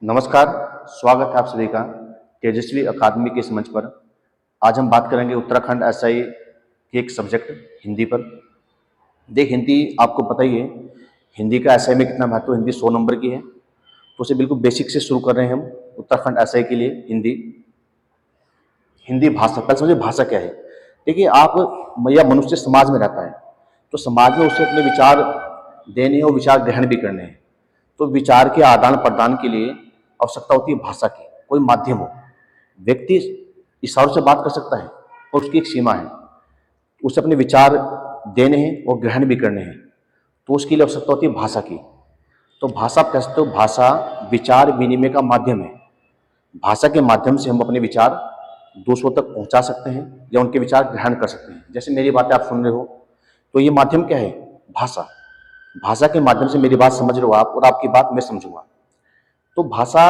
नमस्कार, स्वागत है आप सभी का तेजस्वी अकादमी के इस मंच पर। आज हम बात करेंगे उत्तराखंड एसआई के एक सब्जेक्ट हिंदी पर। हिंदी आपको पता ही है, हिंदी का एसआई में कितना महत्व। हिंदी 100 नंबर की है, तो उसे बिल्कुल बेसिक से शुरू कर रहे हैं हम। उत्तराखंड एसआई के लिए हिंदी हिंदी भाषा, पहले समझिए भाषा क्या है। देखिए, आप या मनुष्य समाज में रहता है, तो समाज में उसे अपने विचार देने हैं और विचार ग्रहण भी करने हैं। तो विचार के आदान प्रदान के लिए आवश्यकता होती है भाषा की, कोई माध्यम हो। व्यक्ति इशारों से बात कर सकता है और उसकी एक सीमा है, उसे अपने विचार देने हैं और ग्रहण भी करने हैं, तो उसके लिए आवश्यकता होती है भाषा की। तो भाषा आप कह सकते हो, भाषा विचार विनिमय का माध्यम है। भाषा के माध्यम से हम अपने विचार दूसरों तक पहुंचा सकते हैं या उनके विचार ग्रहण कर सकते हैं। जैसे मेरी बातें आप सुन रहे हो, तो ये माध्यम क्या है? भाषा। भाषा के माध्यम से मेरी बात समझ रहे हो आप और आपकी बात मैं समझूंगा। तो भाषा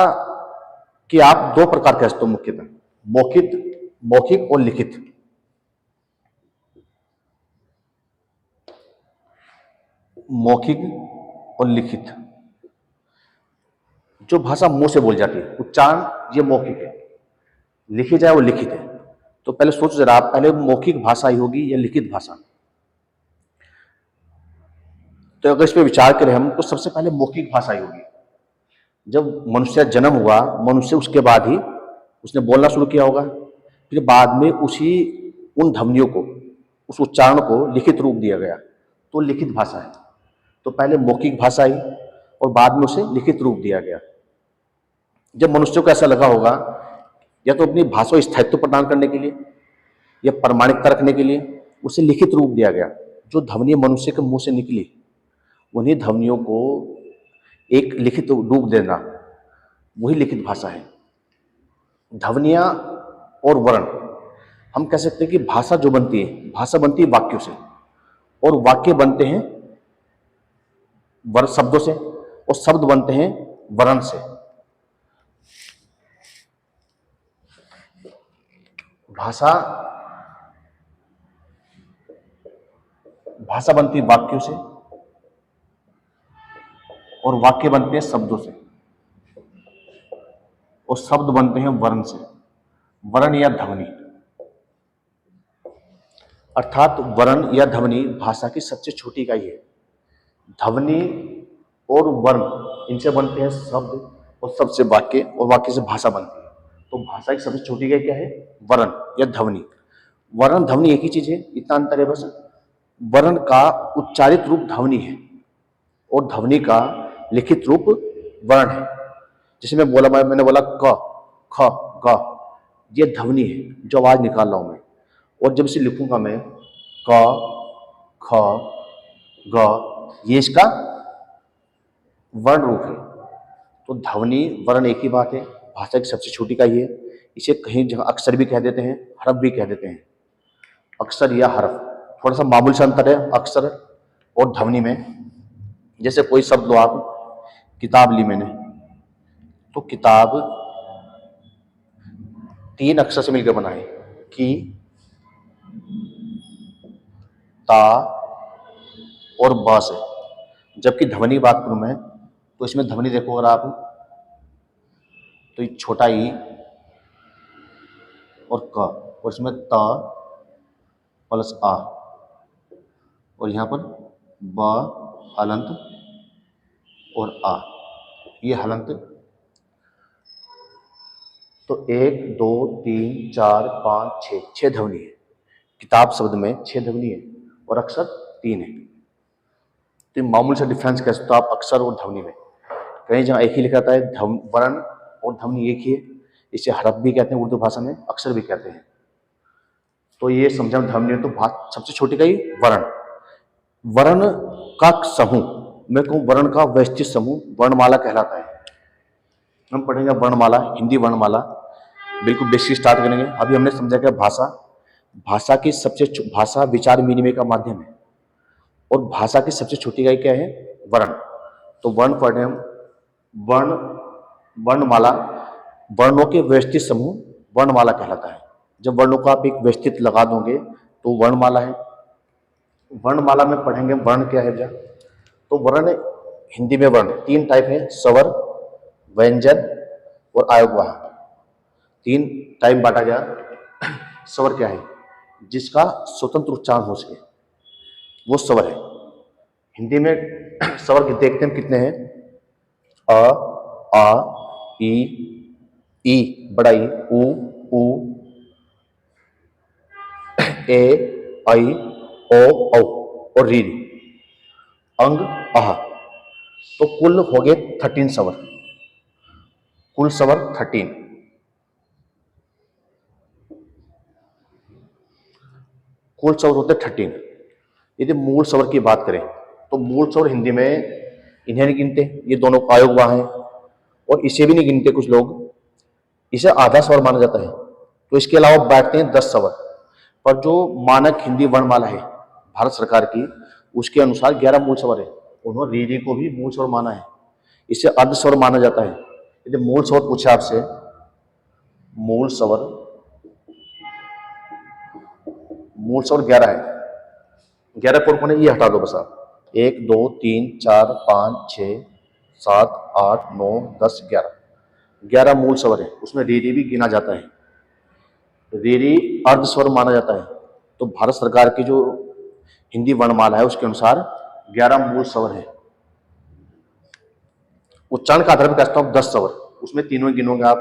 के आप दो प्रकार कह सकते हो मुख्यतः, मौखिक मौखिक और लिखित। मौखिक और लिखित। जो भाषा मुंह से बोल जाती है, उच्चारण, ये मौखिक है। लिखी जाए वो लिखित है। तो पहले सोच जरा आप, पहले मौखिक भाषा ही होगी या लिखित भाषा? तो अगर इस पर विचार करें हम, तो सबसे पहले मौखिक भाषा ही होगी। जब मनुष्य का जन्म हुआ, मनुष्य उसके बाद ही उसने बोलना शुरू किया होगा। फिर बाद में उसी उन ध्वनियों को, उस उच्चारण को लिखित रूप दिया गया, तो लिखित भाषा है। तो पहले मौखिक भाषा ही और बाद में उसे लिखित रूप दिया गया। जब मनुष्य को ऐसा लगा होगा, या तो अपनी भाषा को स्थायित्व प्रदान करने के लिए या प्रामाणिकता रखने के लिए उसे लिखित रूप दिया गया। जो ध्वनि मनुष्य के मुंह से निकली, उन्हीं ध्वनियों को एक लिखित रूप देना, वही लिखित भाषा है। ध्वनियां और वर्ण, हम कह सकते हैं कि भाषा जो बनती है, भाषा बनती है वाक्यों से, और वाक्य बनते हैं वर्ण शब्दों से, और शब्द बनते हैं वर्ण से। भाषा भाषा बनती है वाक्यों से और वाक्य बनते हैं शब्दों से, और शब्द बनते हैं वर्ण से। वर्ण या ध्वनि, अर्थात वर्ण या ध्वनि भाषा की सबसे छोटी इकाई है। ध्वनि और वर्ण, इनसे बनते हैं शब्द, और शब्द से वाक्य, और वाक्य से भाषा बनती है। तो भाषा की सबसे छोटी इकाई क्या है? वर्ण या ध्वनि। वर्ण ध्वनि एक ही चीज है, इतना अंतर है बस। वर्ण का उच्चारित रूप ध्वनि है और ध्वनि का लिखित रूप वर्ण है। जैसे मैंने बोला क, ख, ग, ये ध्वनि है जो आवाज निकाल रहा हूं मैं। और जब इसे लिखूंगा मैं, क, ख, ग, ये इसका वर्ण रूप है। तो ध्वनि वर्ण एक ही बात है, भाषा की सबसे छोटी का ही है। इसे कहीं जगह अक्षर भी कह देते हैं, हरफ भी कह देते हैं। अक्षर या हरफ, थोड़ा सा मामूली सा अंतर है अक्षर और ध्वनि में। जैसे कोई शब्द लो आप, किताब ली मैंने, तो किताब 3 अक्षर से मिलकर बना है, की, ता और ब से। जबकि ध्वनि बात करूं मैं, तो इसमें ध्वनि देखो अगर आप, तो ये छोटा ई और क, और इसमें त प्लस आ, और यहाँ पर ब हलंत और आ, ये हलंत। तो 1 2 3 4 5 6, 6 ध्वनि है। किताब शब्द में 6 ध्वनि है और अक्षर 3 है। तो मामूली सा डिफरेंस कह सकते हो आप अक्षर और ध्वनि में। कहीं जहाँ एक ही लिखा रहता है, वर्ण और ध्वनि एक ही है। इसे हरफ भी कहते हैं उर्दू भाषा में, अक्षर भी कहते हैं। तो ये समझा ध्वनि। तो सबसे छोटी का ही वर्ण। वर्ण का समूह, मैं कहूँ वर्ण का व्यवस्थित समूह वर्णमाला कहलाता है। हम पढ़ेंगे वर्णमाला, हिंदी वर्णमाला, बिल्कुल बेसिक स्टार्ट करेंगे। अभी हमने समझा कि भाषा, भाषा की भाषा विचार विनिमय का माध्यम है, और भाषा की सबसे छोटी इकाई क्या है? वर्ण। तो वर्ण पढ़ रहे हम, वर्ण वर्णमाला, वर्णों के व्यवस्थित समूह वर्णमाला कहलाता है। जब वर्णों को आप एक व्यवस्थित लगा दोगे तो वर्णमाला है। वर्णमाला में पढ़ेंगे वर्ण क्या है भैया। तो वर्ण, हिंदी में वर्ण 3 टाइप है, स्वर, व्यंजन और आयोगवाह। 3 टाइम बांटा गया। स्वर क्या है? जिसका स्वतंत्र उच्चारण हो सके वो स्वर है। हिंदी में स्वर देखते हैं कितने हैं? अ, आ, ई बड़ा ई, उ, ए, आई, ओ, औ और री अंग आह। तो कुल हो गए 13 स्वर। कुल स्वर 13। कुल स्वर होते 13। यदि मूल स्वर की बात करें तो मूल स्वर हिंदी में इन्हें नहीं गिनते, ये दोनों आयोगवाह हैं, और इसे भी नहीं गिनते कुछ लोग, इसे आधा स्वर माना जाता है। तो इसके अलावा बैठते हैं 10 स्वर। पर जो मानक हिंदी वर्णमाला है भारत सरकार की, उसके अनुसार 11 मूल स्वर है। उन्होंने रीरी को भी मूल स्वर माना है, इसे अर्ध स्वर माना जाता है। यदि मूल स्वर पूछे आपसे, मूल स्वर 11 है। 11 कौन कौन है ये हटा दो बस आप। 1 2 3 4 5 6 7 8 9 10 11। 11 मूल स्वर है, उसमें रीरी भी गिना जाता है। रीरी अर्ध स्वर माना जाता है। तो भारत सरकार की जो हिंदी वर्णमाला है उसके अनुसार 11 मूल स्वर है। उच्चारण के आधार पर कहता हूं 10 स्वर, उसमें तीनों गिनोगे आप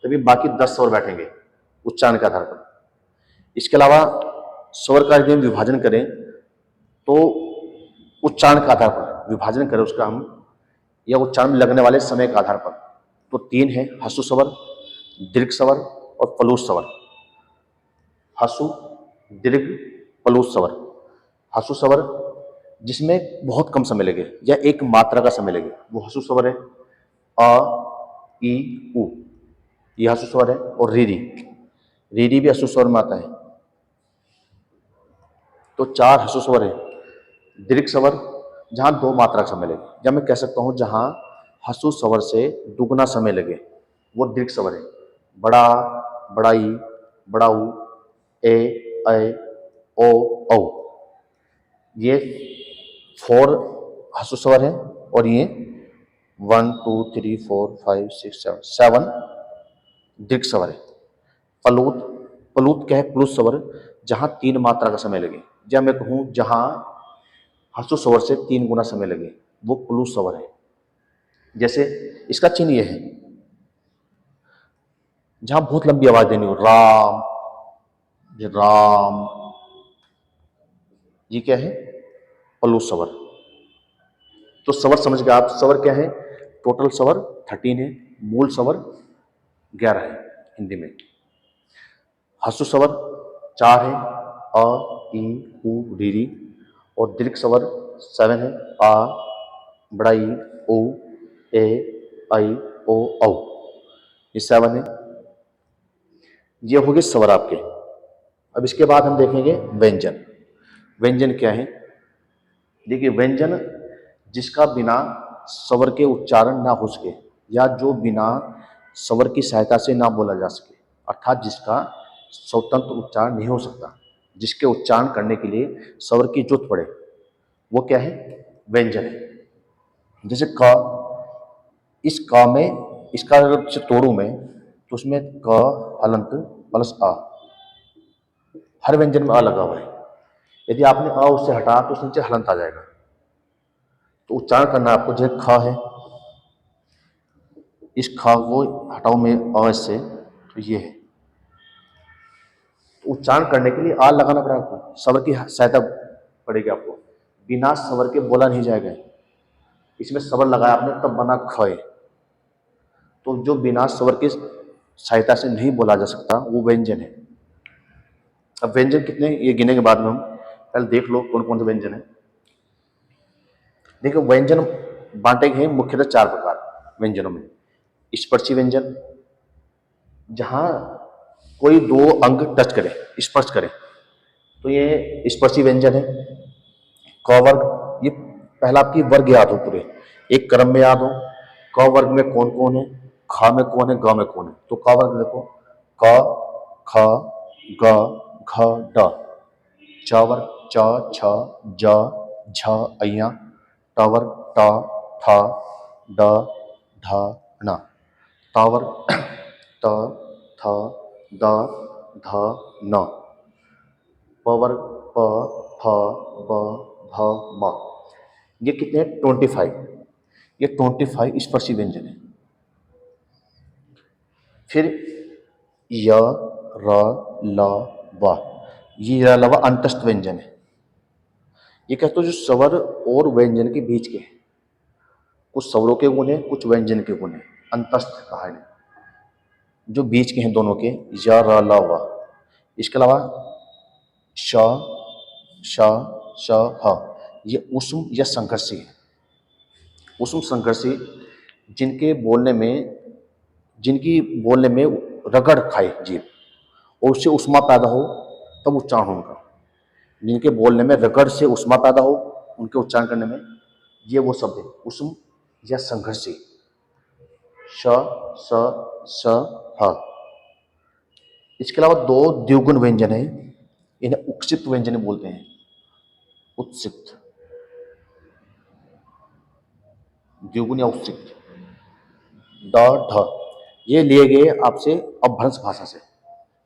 तभी बाकी 10 स्वर बैठेंगे उच्चारण के आधार पर। इसके अलावा स्वर का यदि हम विभाजन करें तो उच्चारण के आधार पर विभाजन करें उसका हम, या उच्चारण में लगने वाले समय के आधार पर, तो 3 है: ह्रस्व स्वर, दीर्घ स्वर और प्लुत स्वर। ह्रस्व, दीर्घ, प्लुत स्वर। ह्रस्व स्वर जिसमें बहुत कम समय लगे या एक मात्रा का समय लगे वो ह्रस्व स्वर है। अ, ई, उ, यह ह्रस्व स्वर है। और रीरी, रीरी भी ह्रस्व स्वर में आता है। तो 4 ह्रस्व स्वर है। दीर्घ स्वर जहां 2 मात्रा का समय लगे, या मैं कह सकता हूं जहां ह्रस्व स्वर से दुगना समय लगे वो दीर्घ स्वर है। बड़ा, बड़ाई, बड़ाऊ, ए, ऐ, ओ, औ। ये 4 ह्रस्व स्वर है और ये 1 2 3 4 5 6 7 दीर्घ स्वर है। प्लुत, प्लुत क्या है? प्लुत स्वर जहां 3 मात्रा का समय लगे, या मैं कहूं जहां ह्रस्व स्वर से 3 गुना समय लगे वो प्लुत स्वर है। जैसे इसका चिन्ह ये है, जहां बहुत लंबी आवाज देनी हो, राम, ये राम, ये क्या है? प्लुत स्वर। तो स्वर समझ गए आप। स्वर क्या है? टोटल स्वर 13 है, मूल स्वर 11 है हिंदी में। ह्रस्व स्वर 4 है: अ, ई, उ, रीरी। और दीर्घ स्वर 7 है: आ, बड़ा ई, उ, ए, ऐ, ओ, औ। ये 7 है। ये हो गए स्वर आपके। अब इसके बाद हम देखेंगे व्यंजन। व्यंजन क्या है? देखिए, व्यंजन जिसका बिना स्वर के उच्चारण ना हो सके, या जो बिना स्वर की सहायता से ना बोला जा सके, अर्थात जिसका स्वतंत्र उच्चारण नहीं हो सकता, जिसके उच्चारण करने के लिए स्वर की जरूरत पड़े, वो क्या है? व्यंजन है। जैसे क, इस क में, इसका अगर से तोड़ू मैं तो उसमें क हलंत प्लस आ, हर व्यंजन में आ लगा हुआ है। यदि आपने अ उससे हटा तो उसके नीचे हलंत आ जाएगा। तो उच्चारण करना आपको, जैसे ख है, इस ख को हटाओ मैं अ से, तो ये है। तो उच्चारण करने के लिए आ लगाना पड़ेगा आपको, स्वर की सहायता पड़ेगी आपको। बिना स्वर के बोला नहीं जाएगा। इसमें स्वर लगाया आपने तब बना ख। तो जो बिना स्वर की सहायता से नहीं बोला जा सकता वो व्यंजन है। अब व्यंजन कितने ये गिने के बाद में हम पहले देख लो कौन कौन से व्यंजन है। देखो, व्यंजन बांटे गए मुख्यतः 4 प्रकार व्यंजनों में। स्पर्शी व्यंजन, जहां कोई 2 अंग टच करे, स्पर्श करे, तो ये स्पर्शी व्यंजन है। क वर्ग, ये पहला आपकी वर्ग याद हो पूरे, एक क्रम में याद हो। क वर्ग में कौन कौन है, ख में कौन है, ग में कौन है। तो क वर्ग देखो, क, ख, ग, घ, ड। च वर्ग, च, छ, ज, झ, अइया। ट वर्ग, ट, ठ, ड, ढ, ण। तावर त थ द ध न, पवर प फ ब भ म। ये कितने हैं? 25। ये 25 स्पर्शी व्यंजन है। फिर य र ल व, ये र ल व अंतस्थ व्यंजन है। ये कहते हैं जो स्वर और व्यंजन के बीच के हैं। कुछ स्वरों के गुण है, कुछ व्यंजन के गुण है, अंतस्थ कहा है। जो बीच के हैं दोनों के, य र ल व। इसके अलावा श श श ह, ये उष्म या संघर्षी है। उष्म संघर्षी जिनकी बोलने में रगड़ खाए जीभ और उससे उष्मा पैदा हो, तब उच्चारण हो उनका। जिनके बोलने में रगड़ से उष्मा पैदा हो, उनके उच्चारण करने में, ये वो शब्द है उष्म या संघर्षी। श स स ह। इसके अलावा दो द्विगुण व्यंजन है, इन्हें उक्षित व्यंजन बोलते हैं। उत्सित, द्विगुण या उक्षित। ड ढ, ये लिए गए आपसे अपभ्रंश भाषा से।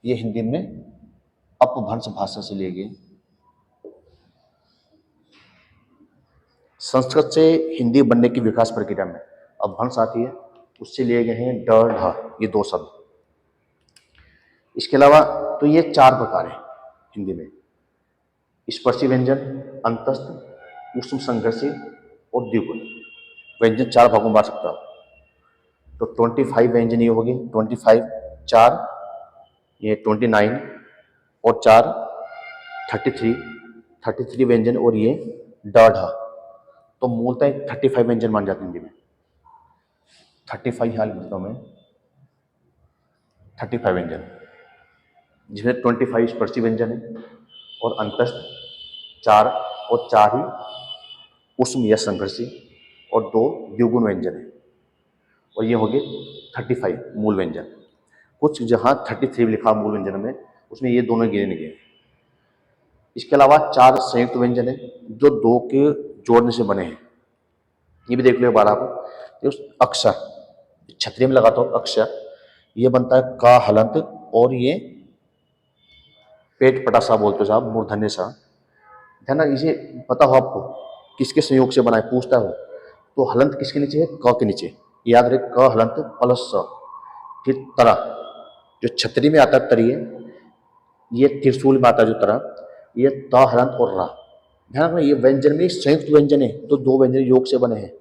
ये हिंदी में अपभ्रंश भाषा से लिए गए। संस्कृत से हिंदी बनने की विकास प्रक्रिया में अपभ्रंश आती है, उससे लिए गए हैं ड ढ, ये दो शब्द। इसके अलावा तो ये 4 प्रकार है हिंदी में: स्पर्शी व्यंजन, अंतस्थ, उष्म संघर्षी और द्विगुण। व्यंजन 4 भागों में बांट सकता हूं। तो 25 व्यंजन ये हो गए, 25 4, ये 29 और 4 33 व्यंजन, और ये ड ढ। तो मूलतः 35 व्यंजन मान जाते हैं हिंदी में। 35 हाल लिखता हूं मैं, 35 व्यंजन, जिसमें 25 स्पर्शी व्यंजन है और अंतस्थ 4 और 4 ही उष्म या संघर्षी और 2 द्विगुण व्यंजन है। और ये हो गए 35 मूल व्यंजन। कुछ जहां 33 लिखा मूल व्यंजन में, उसमें ये दोनों गिने गए। इसके अलावा 4 संयुक्त व्यंजन है जो 2 के जोड़ने से बने हैं। ये भी देख लो एक बार आप। अक्षर, क्षत्रिय में लगाता हूं अक्षर, ये बनता है का हलंत, और ये पेट पटा सा बोलते हो साहब, मूर्धन्य सा। ध्यान ना, इसे पता हो आपको किसके संयोग से बना है, पूछता हो तो हलंत किसके नीचे है? क के नीचे। याद रहे, क हलंत प्लस स। फिर तरा, जो छतरी में आता है तरिए, ये त्रिशूल में आता है जो तरा, ये त हलंत और रा। ध्यान रखना, ये व्यंजन में संयुक्त व्यंजन है, तो 2 व्यंजन योग से बने हैं।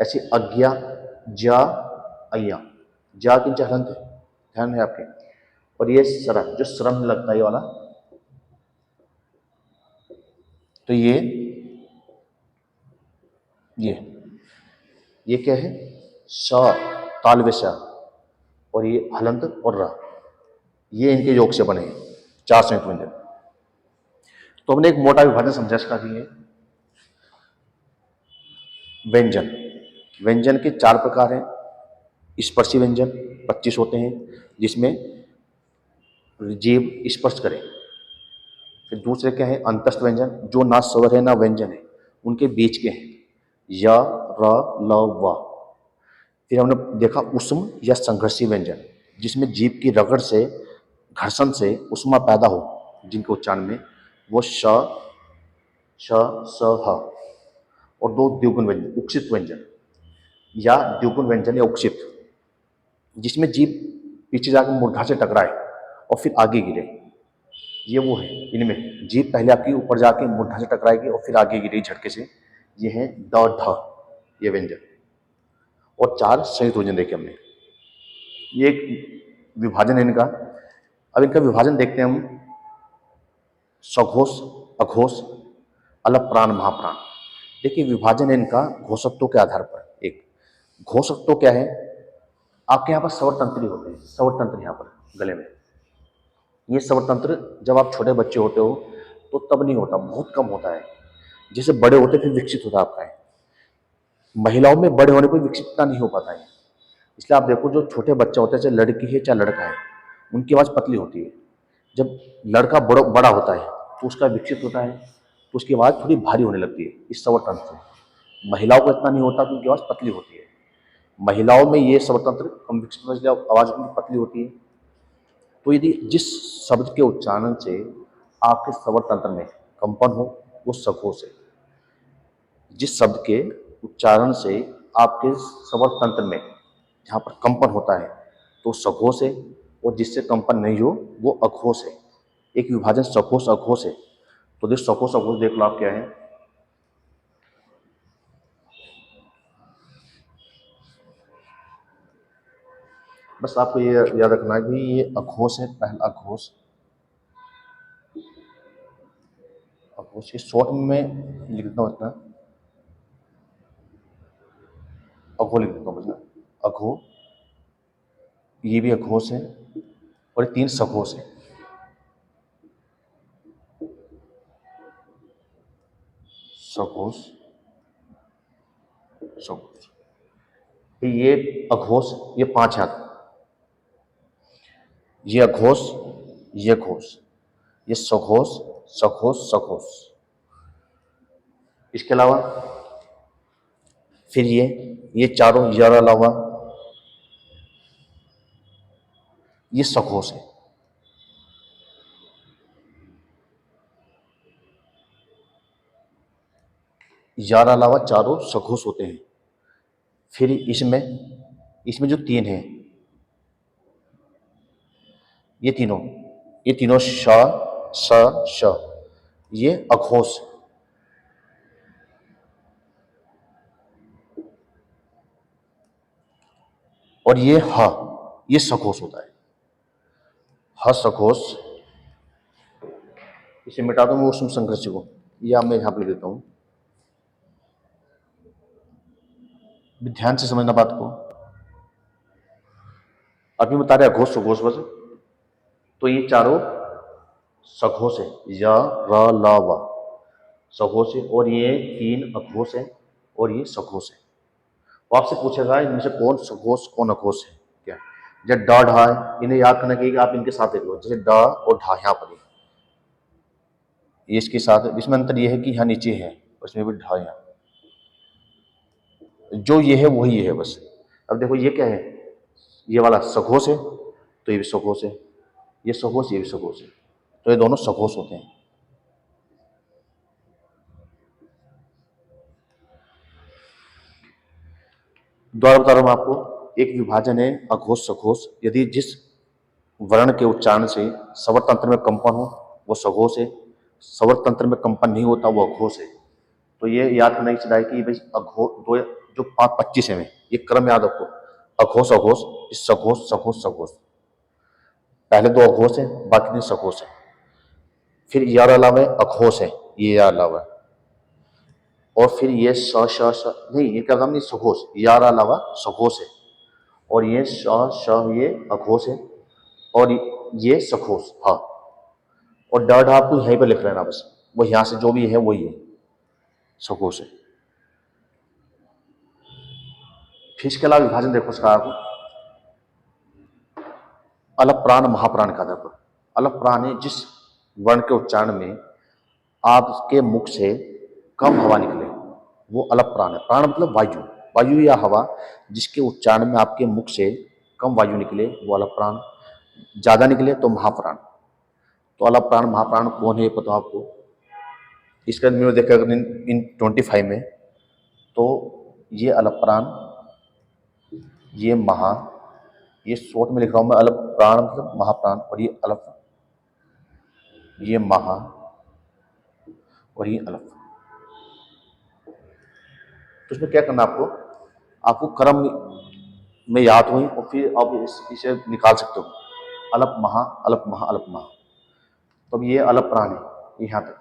ऐसे अज्ञा, जा, अय्या, जा के नीचे हलंत है, ध्यान है आपके। और ये सरा, जो श्रम में लगता है ये वाला, तो ये क्या है? स, तालव्य स, और ये हलंत और रा, ये इनके योग से बने हैं 4 संयुक्त व्यंजन। तो हमने एक मोटा विभाजन समझा इसका भी है। व्यंजन, व्यंजन के 4 प्रकार हैं। स्पर्शी व्यंजन 25 होते हैं, जिसमें जीभ स्पर्श करे। फिर दूसरे क्या है? अंतस्थ व्यंजन, जो ना स्वर है ना व्यंजन है, उनके बीच के हैं, य र ल व। फिर हमने देखा उष्म या संघर्षी व्यंजन, जिसमें जीभ की रगड़ से, घर्षण से उष्मा पैदा हो, जिनके उच्चारण में वो श श स ह। और 2 द्विगुण व्यंजन, उक्षित व्यंजन या द्विगुण व्यंजन या उक्षित, जिसमें जीभ पीछे जाकर मूर्धा से टकराए और फिर आगे गिरे। ये वो है, इनमें जीभ पहले आपकी ऊपर जाके मूर्धा से टकराएगी और फिर आगे गिरेगी झटके से। ये है ड ढ, ये व्यंजन। और 4 संयुक्त व्यंजन देखे हमने। ये एक विभाजन है इनका। अब इनका विभाजन देखते हैं हम। सघोष, अघोष, अलग प्राण, महाप्राण। देखिए विभाजन है इनका घोषत्व के आधार पर। एक घोषत्व क्या है? आपके यहाँ पर स्वर तंत्र होते हैं, स्वर तंत्र यहाँ पर गले में। ये स्वर तंत्र जब आप छोटे बच्चे होते हो तो तब नहीं होता, बहुत कम होता है। जैसे बड़े होते फिर विकसित होता है आपका है। महिलाओं में बड़े होने पर विकसित इतना नहीं हो पाता है। इसलिए आप देखो, जो छोटे बच्चा होता है, चाहे लड़की है चाहे लड़का है, उनकी आवाज़ पतली होती है। जब लड़का बड़ा होता है तो उसका विकसित होता है, तो उसकी आवाज़ थोड़ी भारी होने लगती है इस स्वर तंत्र से। महिलाओं को इतना नहीं होता तो उनकी आवाज़ पतली होती है। महिलाओं में ये स्वर तंत्र कम विकसित होता है, इसलिए आवाज उनकी पतली होती है। तो यदि जिस शब्द के उच्चारण से आपके स्वर तंत्र में कंपन हो वो सघोष है। जिस शब्द के उच्चारण से आपके स्वर तंत्र में जहाँ पर कंपन होता है तो सघोष है, और जिससे कंपन नहीं हो वो अघोष है। एक विभाजन सघोष अघोष है। तो देख सघोष अघोष देख लो आप क्या है। बस आपको ये याद रखना है कि ये अघोष है, पहला अघोष। अघोष के शॉर्ट में लिख देता हूँ इतना, अघो लिख देता हूँ बस, अघो। ये भी अघोष है, और ये 3 सघोष है। सघोष सघोष, ये अघोष, ये 5 याद। ये अघोष, ये घोष, ये सघोष सघोष सघोष। इसके अलावा फिर ये चारों यर अलावा ये सघोष है। यार अलावा चारों सघोष होते हैं। फिर इसमें इसमें जो 3 है, ये तीनों श स श, ये अघोष। और ये सघोष होता है। ह सघोष, इसे मिटा दूं मैं उसमें संघर्ष को, या मैं यहां पर लिख देता हूं। ध्यान से समझना बात को। अभी बता रहे अघोष सघोष बस। तो ये चारों सघोष है, य र ल व सघोष है, और ये 3 अघोष है, और ये सघोष है। वो आपसे पूछेगा इनमें से कौन सघोष कौन अघोष है क्या। जब ड ढा है, इन्हें याद करना चाहिए कि आप इनके साथ देख लो, जैसे ड और ढा यहाँ पर ये इसके साथ, इसमें अंतर ये है कि यहाँ नीचे है, उसमें भी ढा यहाँ, जो ये है वही है बस। अब देखो ये क्या है, ये वाला सघोष है, तो ये भी सघोष है, ये सघोष ये भी सघोष है, तो ये दोनों सघोष होते हैं। दोबारा बता रहा हूं आपको, एक विभाजन है अघोष सघोष। यदि जिस वर्ण के उच्चारण से स्वर तंत्र में कंपन हो वो सघोष है, स्वर तंत्र में कंपन नहीं होता वो अघोष है। तो ये याद करना ही चाहिए कि भाई अघोष दो, जो 5-25 है, ये क्रम याद रखो, अघोष अघोष, सघोष सघोष सघोष। पहले 2 अघोष है, बाकी 3 सघोष है। फिर यार अलावा अघोष है, ये यार अलावा, और फिर ये स श श नहीं, ये क्या काम नहीं, सघोष, यार अलावा सघोष है, और ये श श ये अघोष है, और ये सघोष। हाँ, और ड ढ आपको यहीं पर लिख लेना बस, वो यहां से जो भी है वही है, सघोष है। फिर इसके अलावा विभाजन देखो उसका आपको, अलप प्राण महाप्राण का देखो। अलप प्राण है जिस वर्ण के उच्चारण में आपके मुख से कम हवा निकले वो अलप प्राण है। प्राण मतलब वायु, वायु या हवा जिसके उच्चारण में आपके मुख से कम वायु निकले वो अलप प्राण, ज्यादा निकले तो महाप्राण। तो अलप प्राण महाप्राण कौन है ये पता आपको। इसका में देखा अगर इन 25 में, तो ये अलप प्राण, ये महा, ये शॉर्ट में लिख रहा हूं मैं, अलप प्राण मतलब महाप्राण, और ये अलप, ये महा, और ये अलप। तो इसमें क्या करना आपको, आपको क्रम में याद हुई और फिर आप इसे निकाल सकते हो, अलप महा अलप महा अलप महा। तो अब ये अलप प्राण है यहाँ तक,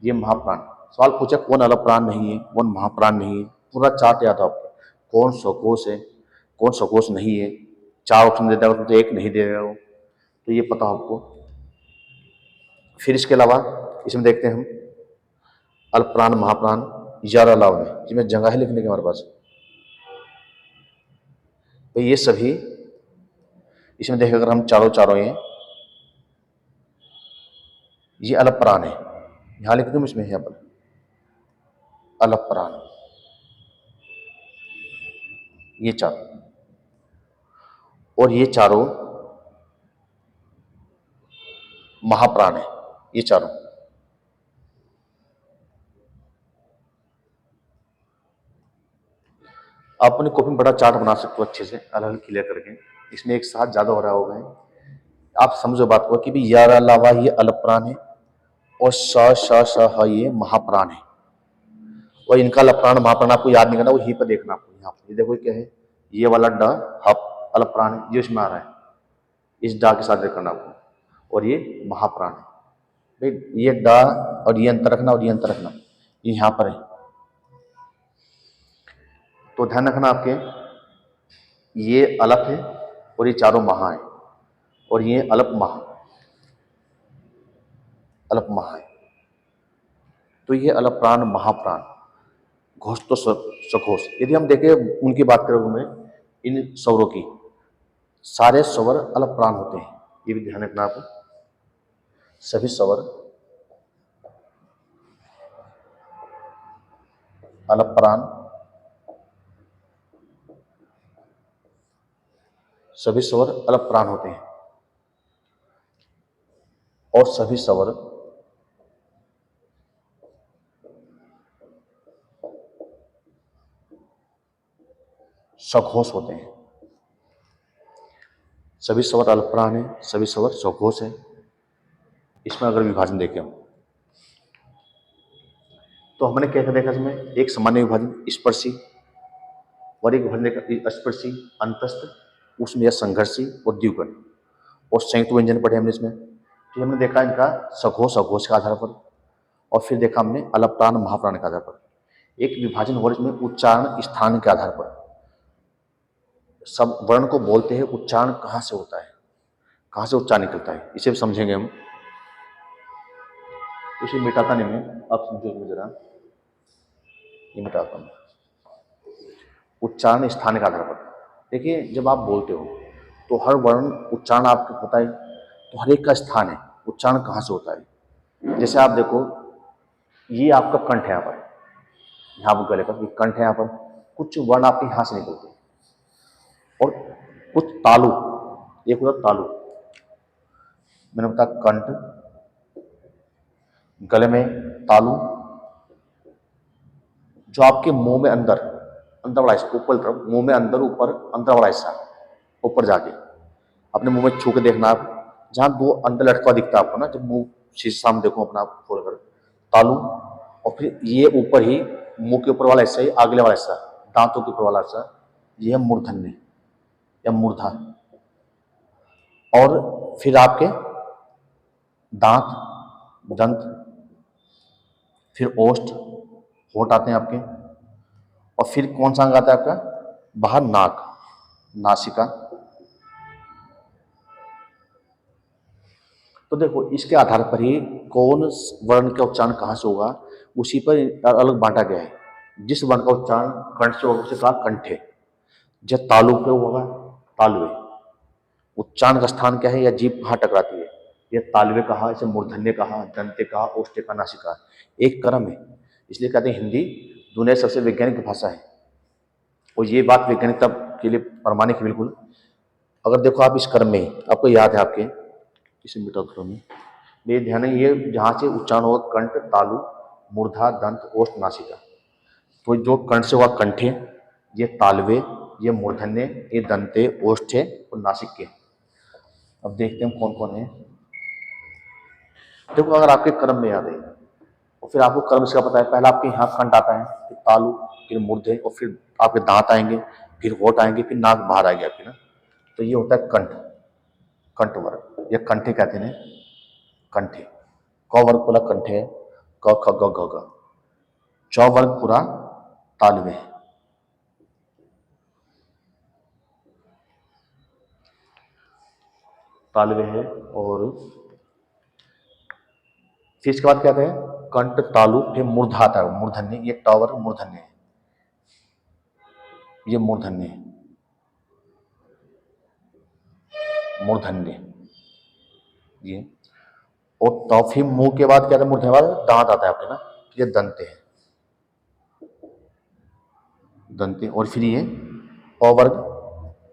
ये महाप्राण। सवाल पूछा कौन अलप प्राण नहीं है कौन महाप्राण नहीं है, पूरा चार्ट याद हो आपको, कौन सकोश है कौन सकोश नहीं है। 4 ऑप्शन देता है तो 1 नहीं दे रहे हो, तो ये पता हो आपको। फिर इसके अलावा इसमें देखते हैं हम अल्प प्राण महाप्राण यार अलाव में, जिसमें जगह है लिखने के हमारे पास, तो ये सभी इसमें देखें अगर हम चारों चारों ये अलप प्राण है, यहां लिख दूं इसमें, यहाँ पर अलप प्राण। ये चारों, और ये चारों महाप्राण है, ये चारों। आप अपनी कॉपी में बड़ा चार्ट बना सकते हो अच्छे से, अलग अलग क्लियर करके। इसमें एक साथ ज्यादा हो रहा होगा, आप समझो बात को कि भी यार अलावा ये अल्प प्राण है, और स ये महाप्राण है। और इनका अल्प प्राण महाप्राण आपको याद नहीं करना, वो यहीं पर देखना आपको। यहाँ पर ये देखो क्या है, ये वाला ड हप अल्प प्राण है, ये इसमें आ रहा है, इस डा के साथ देखना आपको। और ये महाप्राण है भाई, ये डा और ये अंतर रखना, और ये अंतर रखना, ये यहाँ पर है। तो ध्यान रखना आपके, ये अलप है और ये चारों महा है, और ये अलप महा, अलप महा है। तो ये अलप प्राण महाप्राण, घोष तो सघोष। यदि हम देखें उनकी बात करें मैं, इन स्वरों की, सारे स्वर अलप प्राण होते हैं, ये भी ध्यान रखना आपको। सभी स्वर अलप प्राण, सभी स्वर अलप प्राण होते हैं, और सभी स्वर सघोष होते हैं। सभी स्वर अलप प्राण है, सभी स्वर सघोष है। इसमें अगर विभाजन देखें हम, तो हमने क्या देखा इसमें, एक सामान्य विभाजन स्पर्शी, और एक विभाजन देखा अस्पर्शी, अंतस्थ, उसमें संघर्षी और द्विगुण, और संयुक्त व्यंजन पढ़े हमने इसमें। तो हमने देखा इनका सघोष अघोष के आधार पर, और फिर देखा हमने अलप प्राण महाप्राण के आधार पर। एक विभाजन हो इसमें उच्चारण स्थान के आधार पर। सब वर्ण को बोलते हैं, उच्चारण कहाँ से होता है, कहाँ से उच्चारण निकलता है, इसे भी समझेंगे हम। इसे मिटाता नहीं मैं, अब समझो जरा, ये मिटाता हूँ। उच्चारण स्थान के आधार पर, देखिए जब आप बोलते हो तो हर वर्ण उच्चारण आपका होता है, तो हर एक का स्थान है, उच्चारण कहाँ से होता है। जैसे आप देखो, ये आपका कंठ है, यहाँ पर, यहाँ पर गले पर ये कंठ है, यहाँ पर कुछ वर्ण आपके यहाँ से निकलते हैं, और कुछ तालु, एक होता तालु, मैंने बताया कंठ, गले में तालु, जो आपके मुंह में अंदर, अंदर वाला हिस्सा, ऊपर तरफ मुंह में अंदर, ऊपर अंदर वाला हिस्सा, ऊपर जाके अपने मुंह में छू के देखना आप, जहां दो अंदर लटका दिखता है आपको ना, जब मुंह शीशे सामने देखो अपना आप खोलकर, तालु। और फिर ये ऊपर ही मुंह के ऊपर वाला हिस्सा, ही आगले वाला हिस्सा, दांतों के ऊपर वाला हिस्सा, ये है मूर्धन्य या मूर्धा। और फिर आपके दांत, दंत, फिर ओष्ठ, होंठ आते हैं आपके, और फिर कौन सा अंग आता है आपका बाहर, नाक, नासिका। तो देखो इसके आधार पर ही कौन वर्ण का उच्चारण कहाँ से होगा, उसी पर अलग बांटा गया है। जिस वर्ण का उच्चारण कंठ से होगा उसे कहा कंठे, जब तालु पे होगा तालुवे, उच्चारण का स्थान क्या है, या जीभ कहाँ टकराती है, यह तालवे कहा, इसे मूर्धन्य कहा, दंते कहा, ओष्ठे कहा, नासिका, एक क्रम है। इसलिए कहते हैं हिंदी दुनिया की सबसे वैज्ञानिक भाषा है, और ये बात वैज्ञानिकता के लिए प्रमाणिक है बिल्कुल। अगर देखो आप इस क्रम में, आपको याद है आपके, इसे मिटा क्रम में, ये ध्यान है, ये जहाँ से उच्चारण होगा कंठ, तालु, मूर्धा, दंत, ओष्ठ, नासिका। तो जो कंठ से हुआ कंठे, ये तालवे, ये मूर्धन्य, ये दंते, ओष्ठे और नासिके। अब देखते हैं कौन कौन है। देखो अगर आपके क्रम में याद है, और फिर आपको क्रम इसका पता है, पहला आपके यहाँ कंठ आता है, फिर तालु, फिर मूर्धे, और फिर आपके दांत आएंगे, फिर होठ आएंगे, फिर नाक बाहर आएगी आपकी ना। तो ये होता है कंठ, कंठ वर्ग, या कंठे कहते हैं, कंठे। क वर्ग पूरा कंठे, क ख ग घ ग। च वर्ग पूरा तालवे है, तालवे है। और फिर इसके बाद क्या है, कंठ, तालु, फिर मूर्धा आता है, मूर्धन्य, ये ट वर्ग मूर्धन्य है, ये मूर्धन्य है, मूर्धन्य ये। और तो फिर मुंह के बाद क्या था, मूर्धन्य के बाद दांत आता है आपके ना, ये दंते है, दंते। और फिर ये अ वर्ग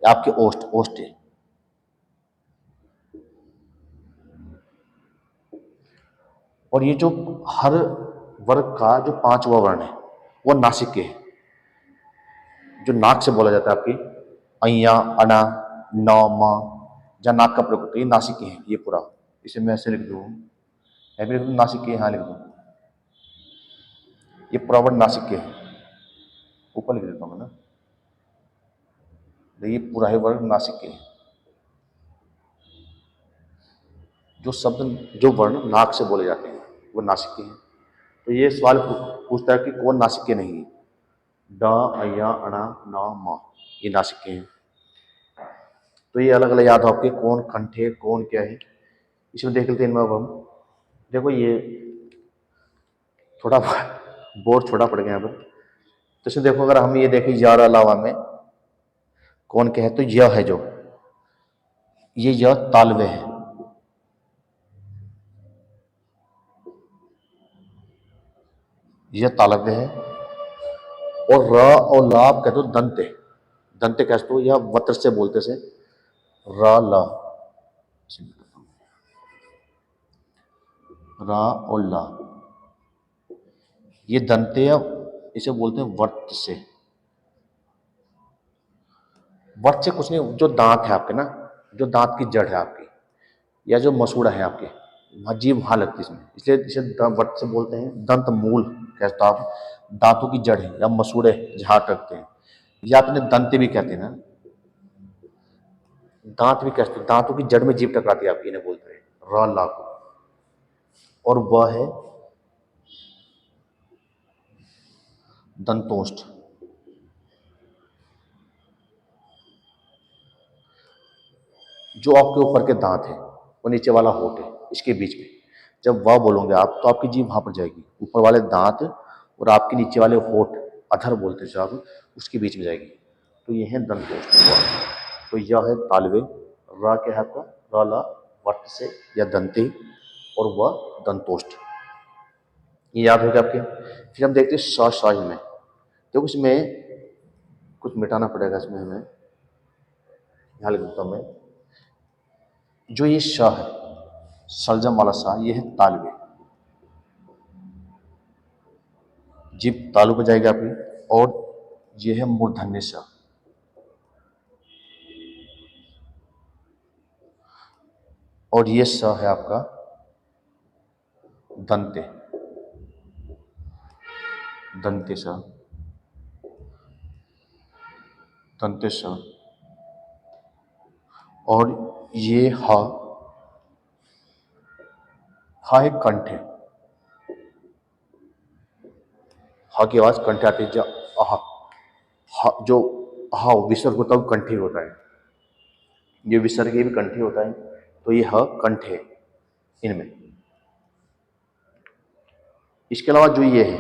आपके ओष्ठ, ओष्ठ है। और ये जो हर वर्ग का जो पांचवा वर्ण है वो नासिक के है, जो नाक से बोला जाता है आपकी अया, अना, न, म, जहाँ नाक का प्रयोग होता है, ये नासिक के हैं ये पूरा। इसे मैं ऐसे लिख दूँ, ऐसे लिख दूँ नासिक के, यहाँ लिख दूँ, ये पूरा वर्ड नासिक के है, ऊपर लिख देता हूँ मैं ना, ये पूरा ही वर्ग नासिक के है। जो शब्द जो वर्ण नाक से बोले जाते हैं वो नासिक के हैं। तो ये सवाल पूछता है कि कौन नासिक के नहीं है। ड, अया, अणा, न, म, ये नासिक के हैं। तो ये अलग अलग याद हो आपके, कौन कंठ है, कौन क्या है, इसमें देख लेते हैं इनमें। अब हम देखो ये थोड़ा बोर्ड छोटा पड़ गया यहाँ पर। तो इसमें देखो, अगर हम ये देखें यार अलावा में कौन क्या है, तो यह है जो ये यह तालवे है, यह तालव्य है। और र और ला आप कहते हो दंते, दंते कहते हो, या वत्र से बोलते से र ला, रा और ला, ये दंते या इसे बोलते हैं वर्त से। वर्त से कुछ नहीं, जो दांत है आपके ना, जो दांत की जड़ है आपकी, या जो मसूड़ा है आपके, वहाँ जीभ वहाँ लगती है इसमें, इसलिए इसे वर्त से बोलते हैं। दंत मूल कहते हो आप, दांतों की जड़ है या मसूड़े जहाँ रखते हैं, या अपने दंते भी कहते हैं ना, दांत भी कहते हैं, दांतों की जड़ में जीभ टकराती है आपकी, इन्हें बोलते हैं र ला को। और वह है दंतोष्ठ, जो आपके ऊपर के दांत है, वो नीचे वाला होठ है, इसके बीच में जब वह बोलोगे आप, तो आपकी जीभ वहां पर जाएगी, ऊपर वाले दांत और आपके नीचे वाले होठ, अधर बोलते हैं आप, उसके बीच में जाएगी। तो ये है दंतोष्ठ। तो यह है तालवे। रा क्या है आपका, रा ला वर्त से या दंते, और वह दंतोष्ठ, ये याद होगा आपके। फिर हम देखते हैं स में, तो इसमें कुछ मिटाना पड़ेगा इसमें हमें, यहाँ लिख देता हूं मैं। जो ये श है, सलजम वाला सा, ये है तालवे, जीभ तालू पे जाएगी आपकी। और ये है मूर्धन्य सा, और ये स है आपका दंते, दंते सा, दंते सा। और ये हा एक कंठ है, हा की आवाज कंठ आती है, जो आहा, जो हा विसर्ग होता है वो कंठी होता है, ये विसर्ग भी कंठी होता है। तो ये ह कंठ है इनमें। इसके अलावा जो ये है,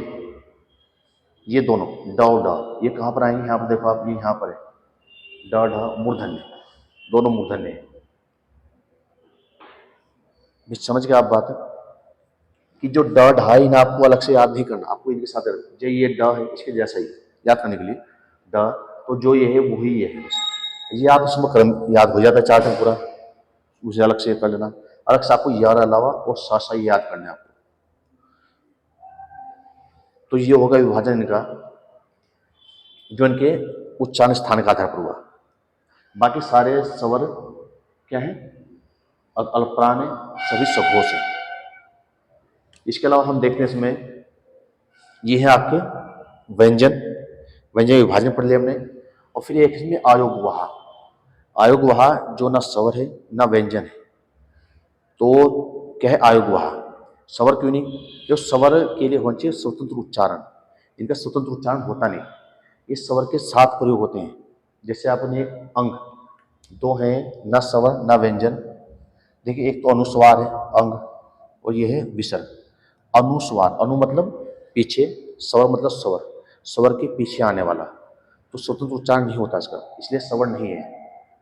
ये दोनों ड और ड, ये कहां पर आएंगे, यहाँ पर देखो आप, ये यहाँ पर है ड ढ मूर्धन्य, दोनों मूर्धन्य है। समझ गए आप बात कि जो ड ढा है, इन्हें आपको अलग से याद नहीं करना, आपको इनके साथ जो ये ड है इसके जैसा ही याद करने के लिए ड, तो जो ये है वही ये है, ये आप इसमें क्रम याद हो जाता है चार्ट में पूरा, उसे अलग से कर लेना। अलग से आपको यार अलावा और सा याद करना है आपको। तो ये होगा विभाजन इनका, जो इनके उच्चारण स्थान का आधार पर हुआ। बाकी सारे स्वर क्या है, अल्पप्राण है, सभी सघोष है। इसके अलावा हम देखते हैं इसमें, ये है आपके व्यंजन, व्यंजन विभाजन पढ़ लिया हमने। और फिर एक इसमें आयोग वहा, आयोग वहा जो ना स्वर है ना व्यंजन है, तो क्या है आयोग वहा, स्वर क्यों नहीं, जो स्वर के लिए होना चाहिए स्वतंत्र उच्चारण, इनका स्वतंत्र उच्चारण होता नहीं, इस स्वर के 7 प्रयोग होते हैं। जैसे आपने अंग, दो हैं, ना स्वर ना व्यंजन। देखिए एक तो अनुस्वार है अंग, और ये है विसर्ग। अनुस्वार, अनु मतलब पीछे, स्वर मतलब स्वर, स्वर के पीछे आने वाला, तो स्वतंत्र उच्चारण नहीं होता इसका, इसलिए स्वर नहीं है।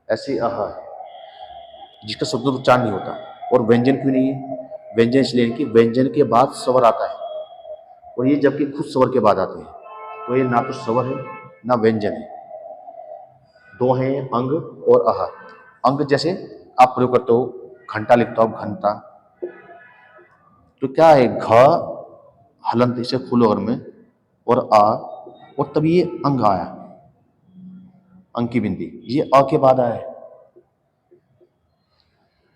ऐसे अह है जिसका स्वतंत्र उच्चारण नहीं होता। और व्यंजन क्यों नहीं है, व्यंजन इसलिए कि व्यंजन के बाद स्वर आता है, और ये जबकि खुद स्वर के बाद आते हैं, तो ये ना तो स्वर है ना व्यंजन है। दो हैं अंग और अह। अंग जैसे आप प्रयोग करते हो, घंटा लिखते हो आप, घंटा, तो क्या है, घ हलंत इसे खुलो और में, और आ, और तभी ये अंग आया, अंग की बिंदी, ये अ के बाद आया है।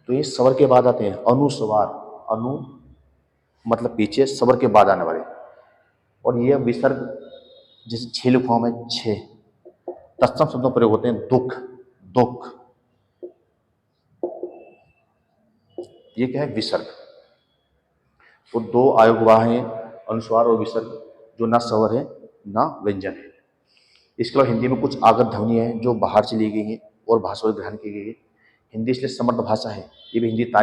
तो ये स्वर के बाद आते हैं, अनुस्वार, अनु मतलब पीछे, स्वर के बाद आने वाले। और ये विसर्ग जैसे छह लिखुआ में छह, तत्सम शब्दों प्रयोग होते हैं, दुख, दुख, ये क्या है, विसर्ग। तो दो आयोगवाह हैं, अनुस्वार और विसर्ग, जो ना स्वर है ना व्यंजन है। इसके अलावा हिंदी में कुछ आगत ध्वनियां हैं जो बाहर से ली गई हैं और भाषा में ग्रहण की गई है। हिंदी इसलिए समर्थ भाषा है, ये भी हिंदी तारीफ